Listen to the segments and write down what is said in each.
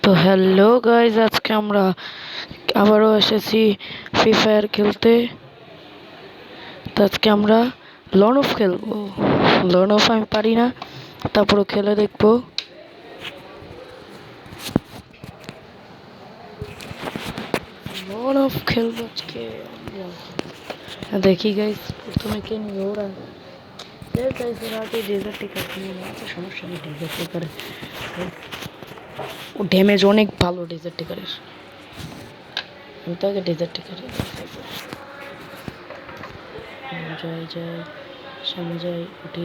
তো hello guys, আজকে আমরা আবারও এসেছি ফ্রি ফায়ার খেলতে। তো আজকে আমরা লন অফ খেলবো। লন অফ আমি পারি না, তারপরও খেলে দেখবো। লন অফ খেলবো আজকে। দেখি গাইজ, প্রথমে কে নিবে ওরা। আগে ডেজার্ট টিকার নিয়ে নেওয়া সমস্যা নেই। ডেজার্ট টিকারে ও ড্যামেজ অনেক ভালো। ডেজার্ট টিকারের আমি তো আগে ডেজার্ট টিকারে যাই সামনে যাই, উঠি।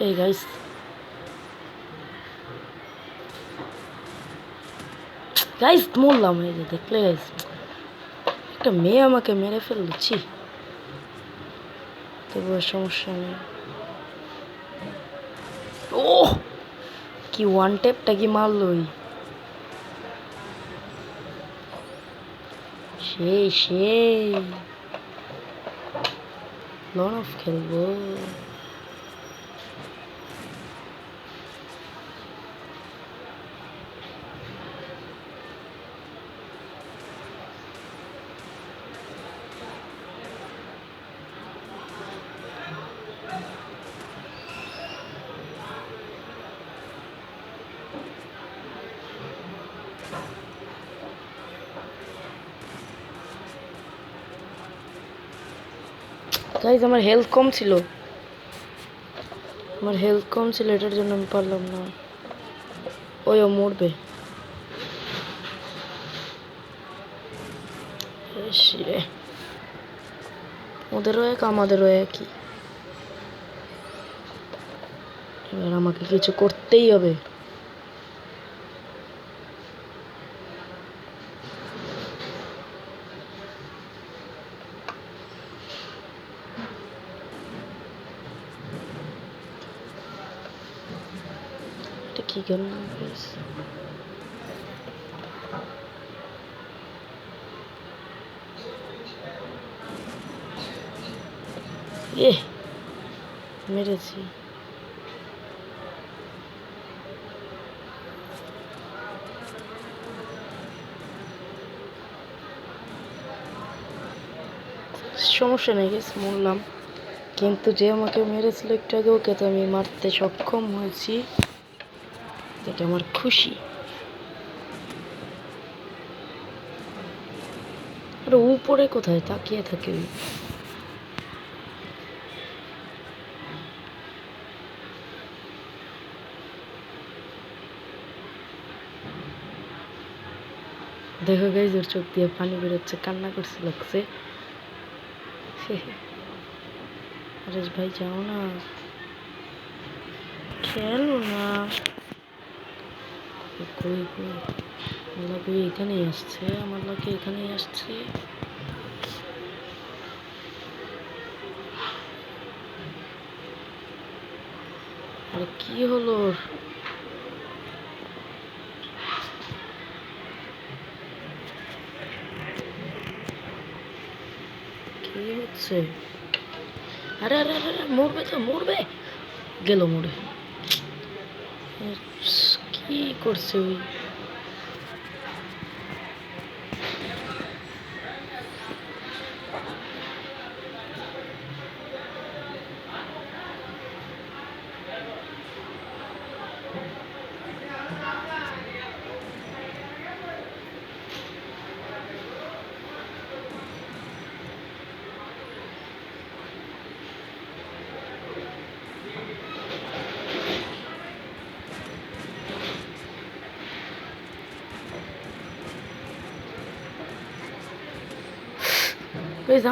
এই গাইস, মরলাম। এই যে দেখলে গাইস, একটা মেয়ে আমাকে মেরে ফেলছি, তবুও সমস্যা নেই। ও কি ওয়ান টেপটা কি মারলই! সেই লন অফ খেলবো। গাইজ, আমার হেলথ কম ছিল, এটার জন্য আমি পারলাম না। ও মরবে। ওদেরও এক আমাদেরও একই। এবার আমাকে কিছু করতেই হবে। এটা কি কেন মেরেছি। সমস্যা নেই গেছে, মরলাম, কিন্তু যে আমাকে মেরেছিল একটু আগে, ওকে তো আমি মারতে সক্ষম হয়েছি, এটা আমার খুশি। আর উপরে কোথায় তাকিয়ে থাকে? দেখো গাইজ, ওর চোখ দিয়ে পানি বেরোচ্ছে, কান্না করছে, লাগছে। আরে ভাই যাও না, খেলো না। কই কই আমার লাকি এখানেই আসছে, আরে কি হলো? কি হচ্ছে? আরে আরে আরে মরবে তো, গেল মরে। কি করছে ওই?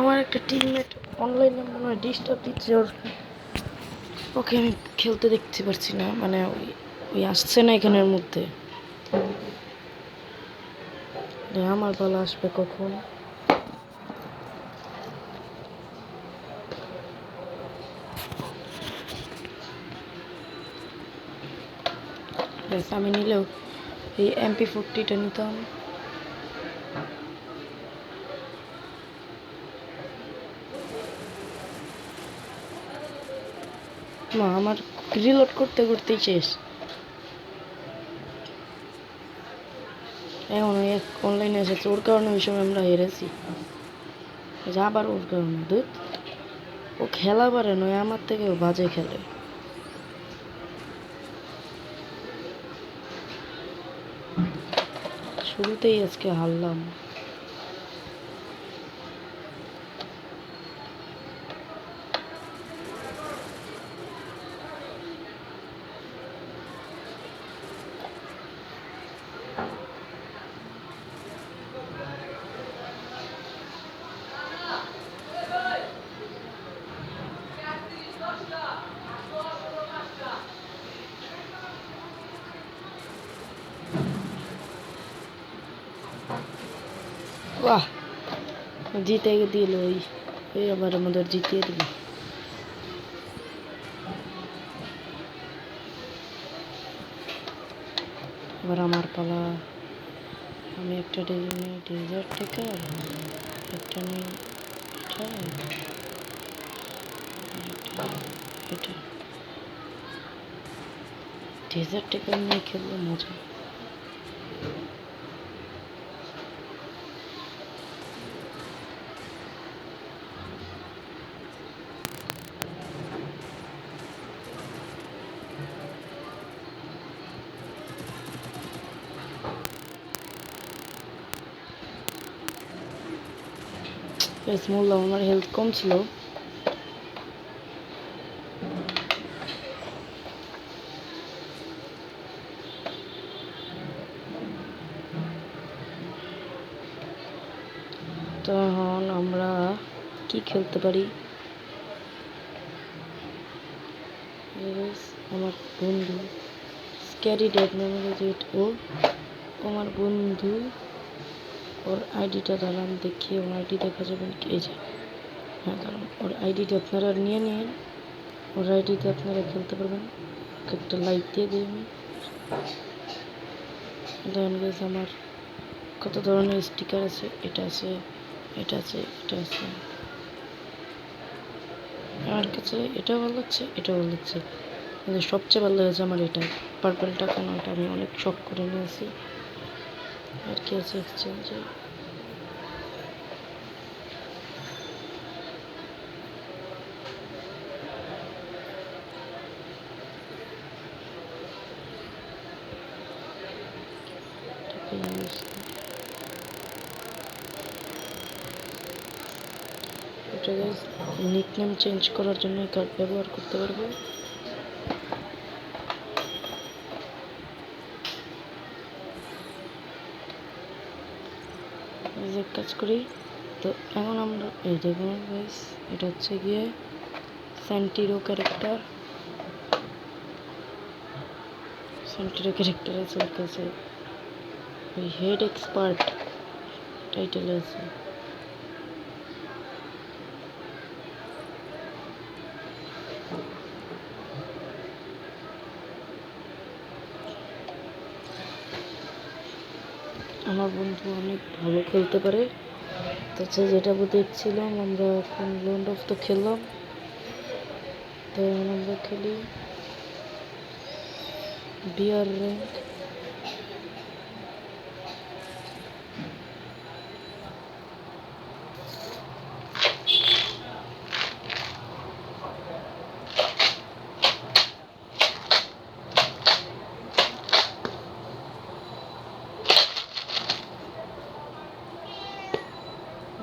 আমার একটা টিমমেট অনলাইনে মনে হয় ডিস্টার্ব দিচ্ছে, ওকে আমি খেলতে দেখতে পারছি না, মানে ওই আসছে না এখানের মধ্যে। আমার পালা আসবে কখন? আমি নিলেও এই MP40টা নিতাম। না, আমার রিলোড করতে করতেই শেষ। এখন এক অনলাইনে এসেছে, ওর কারণে ওই সময় আমরা হেরেছি। আবার ওর কারণে দুধ, ও খেলা পারে নয়, আমার থেকেও বাজে খেলে। শুরুতেই আজকে হারলাম। বাহ, জিতে দিল ওই আবার আমাদের জিতিয়ে দিল। এবার আমার পালা। আমি একটা নিই 1000 টাকা, একটা নিই এটা 1000 টাকা নিয়ে খেললে মজা। বললাম আমার হেলথ কম ছিল। তখন আমরা কি খেলতে পারি? আমার বন্ধু স্ক্যারি ডেড নামে যেট, ও আমার বন্ধু, ওর আইডিটা দাঁড়ান দেখি, ওর আইডি দেখা যাবেন কি? এই যে, হ্যাঁ কারণ ওর আইডিটা আপনারা নিয়ে নিন, ওর আইডিতে আপনারা খেলতে পারবেন। একটা লাইক দিয়ে দিই আমি। দেখেন গেছে আমার কত ধরনের স্টিকার আছে। এটা আছে, এটা আছে, এটা আছে। আমার কাছে এটাও ভালো লাগছে, এটাও ভালো লাগছে, কিন্তু সবচেয়ে ভালো লেগেছে আমার এটা পার্পেলটা, কেন এটা আমি অনেক শখ করে নিয়েছি। আর কি আছে এক্সচেঞ্জে? এটা গাইস নিকনেম চেঞ্জ করার জন্য এই কার্ড ব্যবহার করতে পারবো। এক কাজ করি তো, এখন আমরা এই দেখুন গাইস, এটা হচ্ছে গিয়ে স্যান্টিরো ক্যারেক্টার। স্যান্টিরো ক্যারেক্টার আছে ওর কাছে, ওই হেড এক্সপার্ট টাইটেল আছে। আমার বন্ধু অনেক ভালো খেলতে পারে, তাছাড়া যেটা দেখছিলাম আমরা এখন লন্ড অফ তো খেললাম, তো এখন আমরা খেলি বিআর র্যাঙ্ক।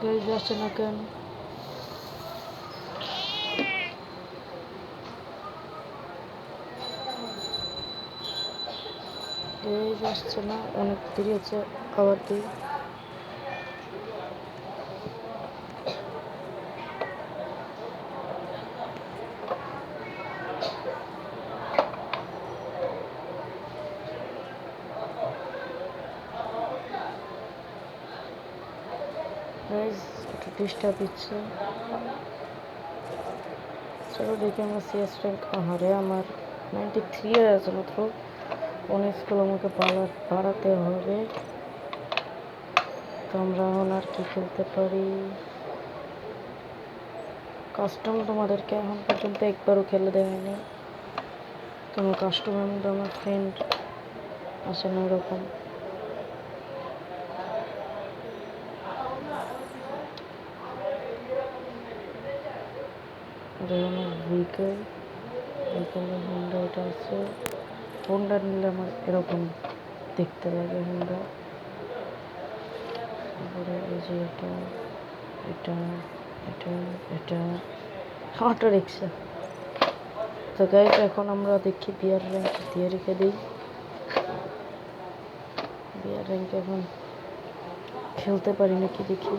গাইজ আসছে না কেন? গাইজ আসছে না, অনেক দেরি হচ্ছে, আবার দিই। গাইজ একটু ডিস্টার্ব দিচ্ছে। চলো দেখি আমরা সিএস র্যাঙ্ক। আহারে আমার 93 হয়ে আছে মাত্র, 19 স্কুল আমাকে বাড়াতে হবে। তো আমরা এখন আর কি খেলতে পারি? কাস্টম তোমাদেরকে এখন পর্যন্ত একবারও খেলে দেয়নি। কোনো কাস্টমার মধ্যে আমার ফ্রেন্ড আছে না এরকম। এটা আমার ভেহিকেলের হোন্ডা এটা আছে। হোন্ডা নিলে আমার এরকম দেখতে লাগে হোন্ডা। তারপরে এই যে এটা এটা এটা এটা অটো রিক্সা। তো গাইস এখন আমরা দেখি বিয়ার র্যাঙ্ক দিয়ে রেখে দিই। বিয়ার র্যাঙ্ক এখন খেলতে পারি নাকি দেখি।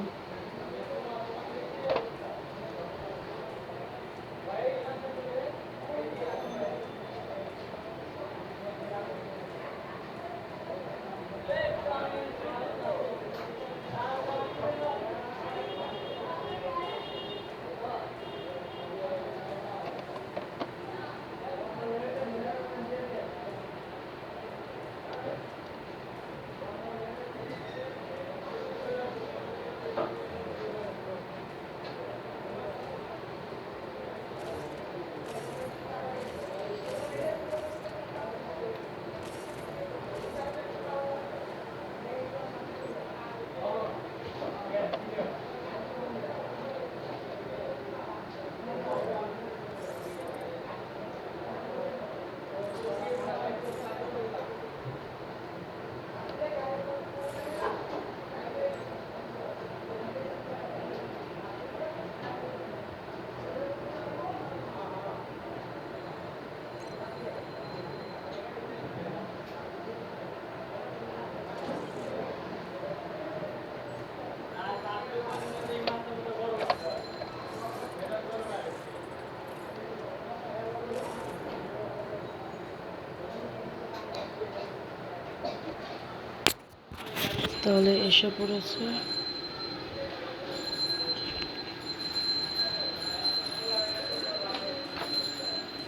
তাহলে এসে পড়েছে।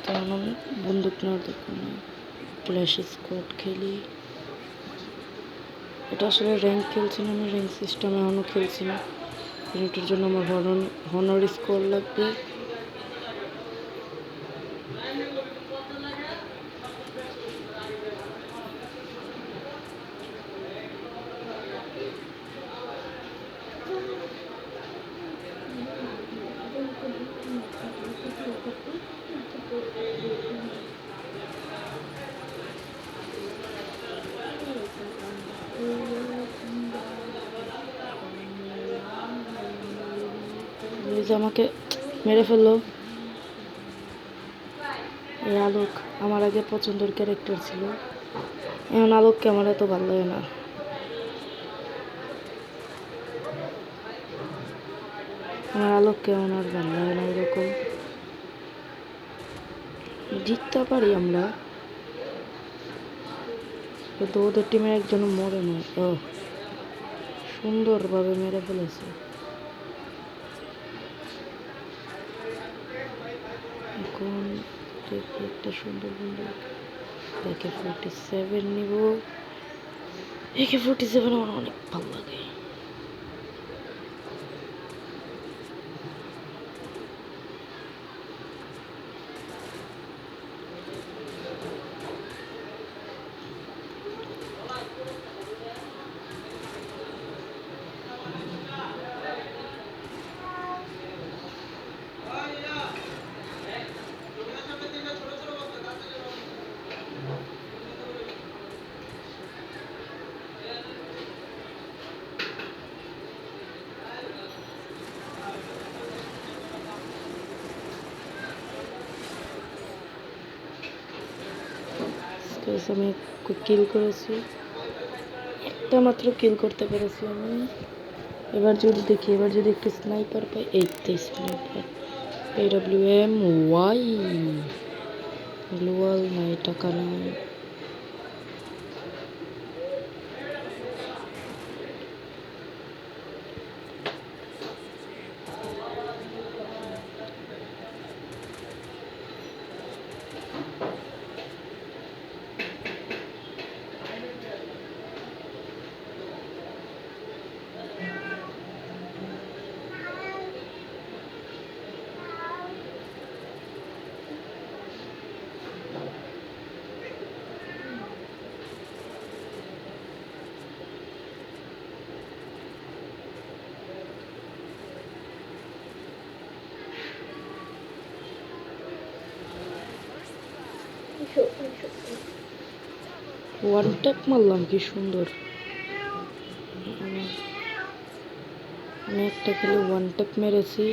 তখন আমি বন্দুক নেওয়ার দোকানে ক্ল্যাশ স্কোয়াড খেলি। এটা আসলে র্যাঙ্ক খেলছি না, আমি র্যাঙ্ক সিস্টেমে এখনও খেলছি না। এটার জন্য আমার হনর স্কোর লাগবে। আমাকে মেরে ফেললো। এই আলোক আমার আগে পছন্দের ক্যারেক্টার ছিল, এখন আলোককে আমার এত ভালো লাগে না। আমার আলোককে আমার আর ভালো লাগে না এরকম। জিততে পারি আমরা, কিন্তু ওদের টিমের একজন মরে নয়। ও সুন্দরভাবে মেরে ফেলেছে। এখন দেখি একটা সুন্দর বন্দুক AK-47 নিব। AK-47 আমার অনেক ভালো লাগে। আমি কিল করেছি, একটা মাত্র কিল করতে পেরেছি আমি। এবার যদি দেখি, এবার যদি একটু স্নাইপার পাই। এই তো স্নাইপার AWM ওয়াই গ্লোয়াল নাই, টাকা নাই। ওয়ান ট্যাপ মারলাম, কি সুন্দর। আমি একটা খেলে ওয়ান ট্যাপ মেরেছি।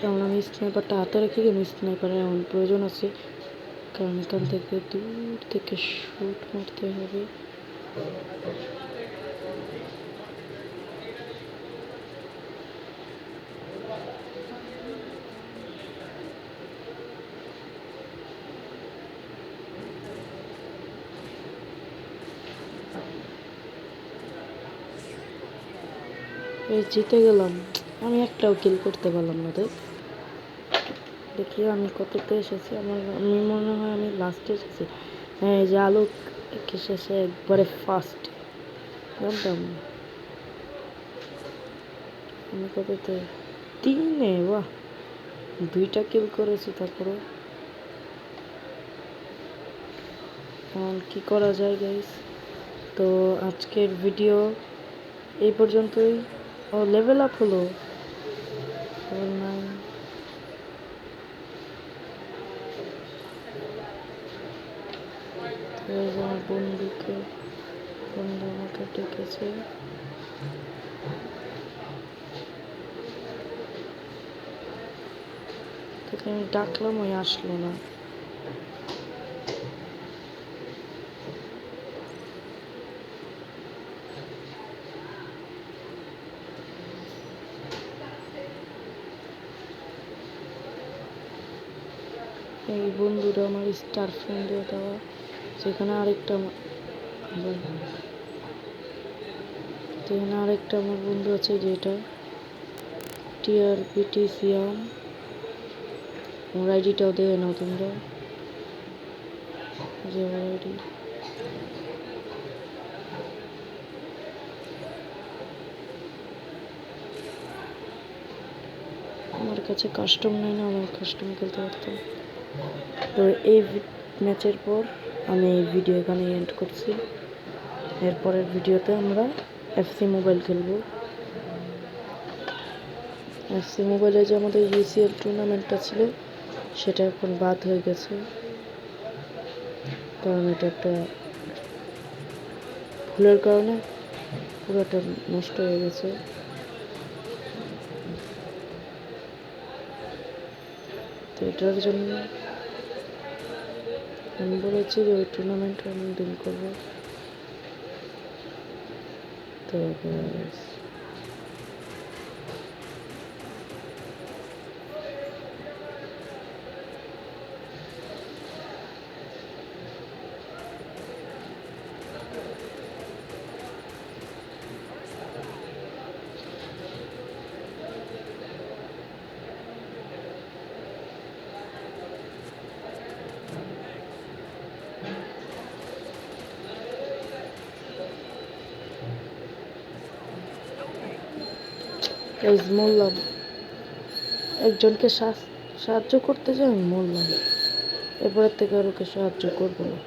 কারণ আমি স্নাইপারটা হাতে রেখে গেলাম, স্নাইপারের এমন প্রয়োজন আছে, কারণ এখান থেকে দূর থেকে শুট মারতে হবে। এই জিতে গেলাম, আমি একটাও কিল করতে পারলাম না। দেখি আমি কততে এসেছি। আমি মনে হয় আমি লাস্টে এসেছি। হ্যাঁ, এই যে আলোক শেষে একবারে ফার্স্ট, জানতাম না। আমি কততে 3-এ, বাহ, 2টা কিল করেছি। তারপরে এখন কি করা যায় গাইস? তো আজকের ভিডিও এই পর্যন্তই। ও লেভেল আপ হলো, লেভেল 9। আমার বন্ধু আমাকে ডেকেছে। তোকে আমি ডাকলাম, ওই আসলো না। এই বন্ধুটা আমার স্টার ফ্রেন্ডে দেওয়া। সেখানে আরেকটা আমার বন্ধু আছে, যেটা TRPTCM। আমার আইডিটাও দেখে নাও তোমরা, যে আমার আইডি। আমার কাছে কাস্টম নেই, না আমার কাস্টম খেলতে পারতাম। তো এই ম্যাচের পর আমি এই ভিডিও এখানে এন্ড করছি। এরপরের ভিডিওতে আমরা FC মোবাইল খেলবো। FC মোবাইলে যে আমাদের UCL টুর্নামেন্টটা ছিল, সেটা এখন বাদ হয়ে গেছে, কারণ এটা একটা ভুলের কারণে পুরোটা নষ্ট হয়ে গেছে। তো এটার জন্য আমি বলেছি যে ওই টুর্নামেন্ট আমি ডিল করবো। তো মরলাম, একজনকে সাহায্য করতে যাই আমি মরলাম। এরপরের থেকে আর ওকে সাহায্য করবো না।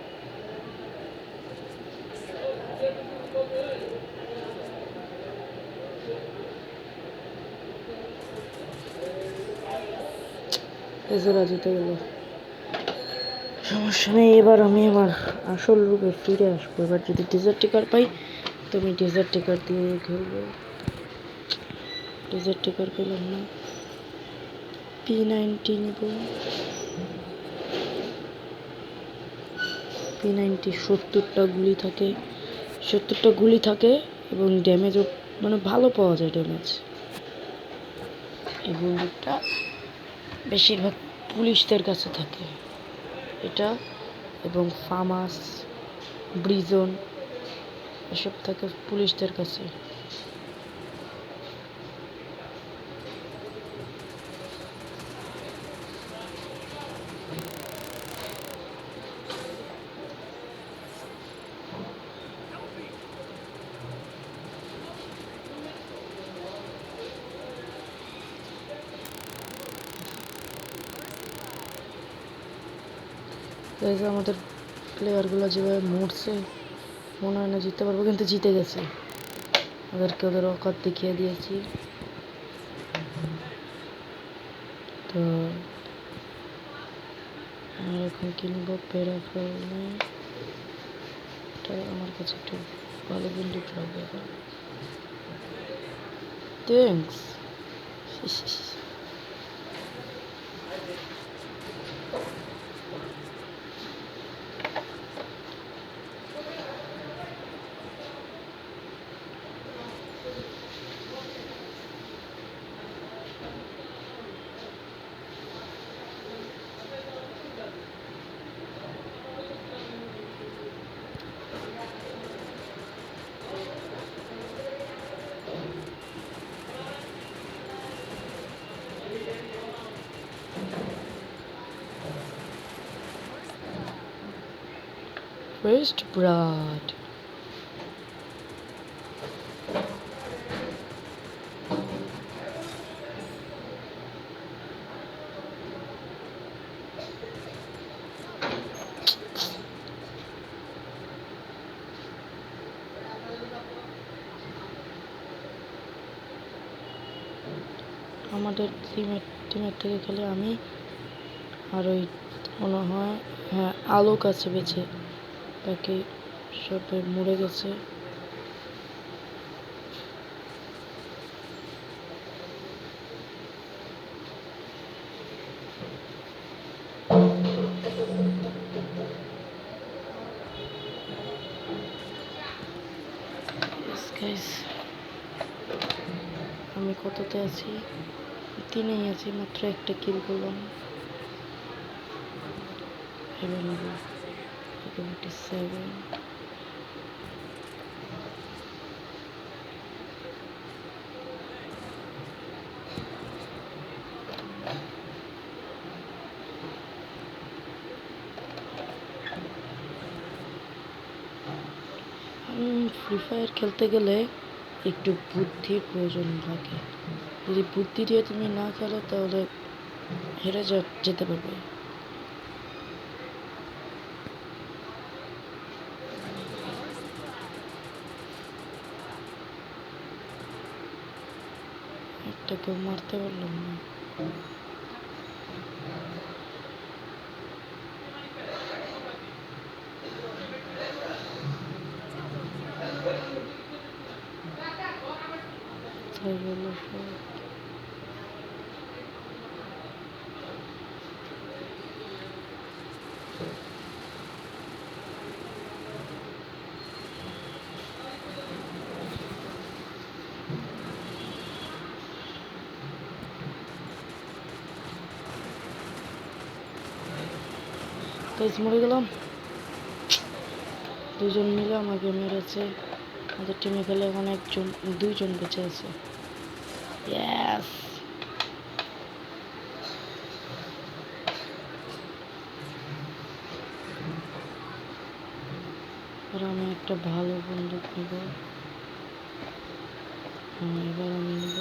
এছাড়া জিতে গেল, সমস্যা নেই। এবার আমি আমার আসল রূপে ফিরে আসবো। এবার যদি ডেজার্ট টিকার পাই, তো আমি ডেজার্ট টিকার দিয়ে খেলবো। ডেজার্ট টিকার পেলাম না, P90 নিব। P90 70টা গুলি থাকে এবং ড্যামেজও মানে ভালো পাওয়া যায় ড্যামেজ। এই বন্দুকটা বেশিরভাগ পুলিশদের কাছে থাকে, এটা এবং ফামাস, ব্রিজন এসব থাকে পুলিশদের কাছে। গাইস আমাদের প্লেয়ারগুলো যেভাবে মরছে মনে হয় না জিততে পারবো, কিন্তু জিতে গেছে। ওদেরকে ওদের অকাত দেখিয়ে দিয়েছি। তো আমি এখন কিনবো প্যারাফেল। এটা আমার কাছে একটু ভালো বন্দুক লাগবে এখন। থ্যাঙ্কস। First blood. আমাদের টিমের থেকে খেলে আমি আর ওই মনে হয় হ্যাঁ আলোক আছে বেঁচে, বাকি সবাই মরে গেছে। আমি কততে আছি? 3-এই আছি, মাত্র একটা কিল করলাম। 77। ফ্রি ফায়ার খেলতে গেলে একটু বুদ্ধির প্রয়োজন লাগে। যদি বুদ্ধি দিয়ে তুমি না খেলো তাহলে হেরে যেতে পারবে। একটা কেউ মারতে পারলাম না। তাই হলো সব। গাইস মরে গেলাম। দুজন মিলে আমাকে মেরেছে। আমাদের টিমে খেলে এখন দুইজন বেঁচে আছে। ইয়েস। আর আমি একটা ভালো বন্দুক নেব। এবার আমি নেব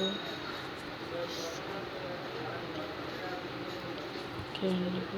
কে নেব।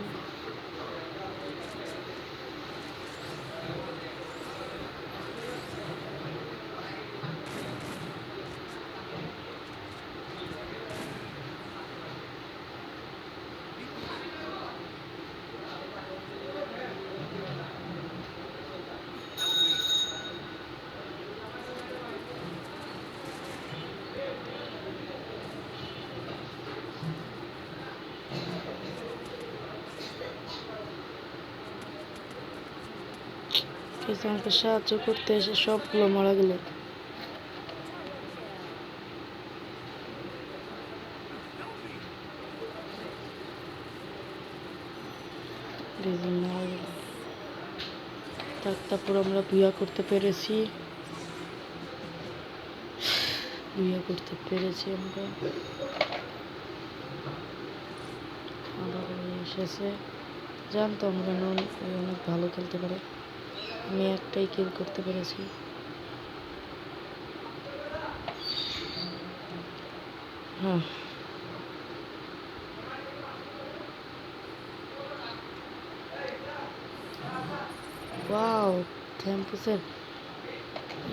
আমাকে সাহায্য করতে এসে সবগুলো মারা গেল। তারপর আমরা বুয়া করতে পেরেছি। আমরা আবার এসেছে। জানতাম কেন অনেক ভালো খেলতে পারে। আমি একটাই কিল করতে পেরেছি। হ্যাঁ থ্যাম্পসের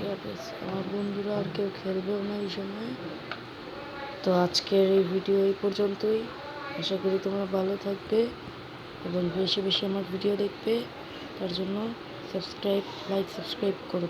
এয়ারপেস আমার বন্ধুরা আর কেউ খেলবেও না এই সময়। তো আজকের এই ভিডিও এই পর্যন্তই। আশা করি তোমরা ভালো থাকবে এবং বেশি বেশি আমার ভিডিও দেখবে। তার জন্য সাবস্ক্রাইব করো।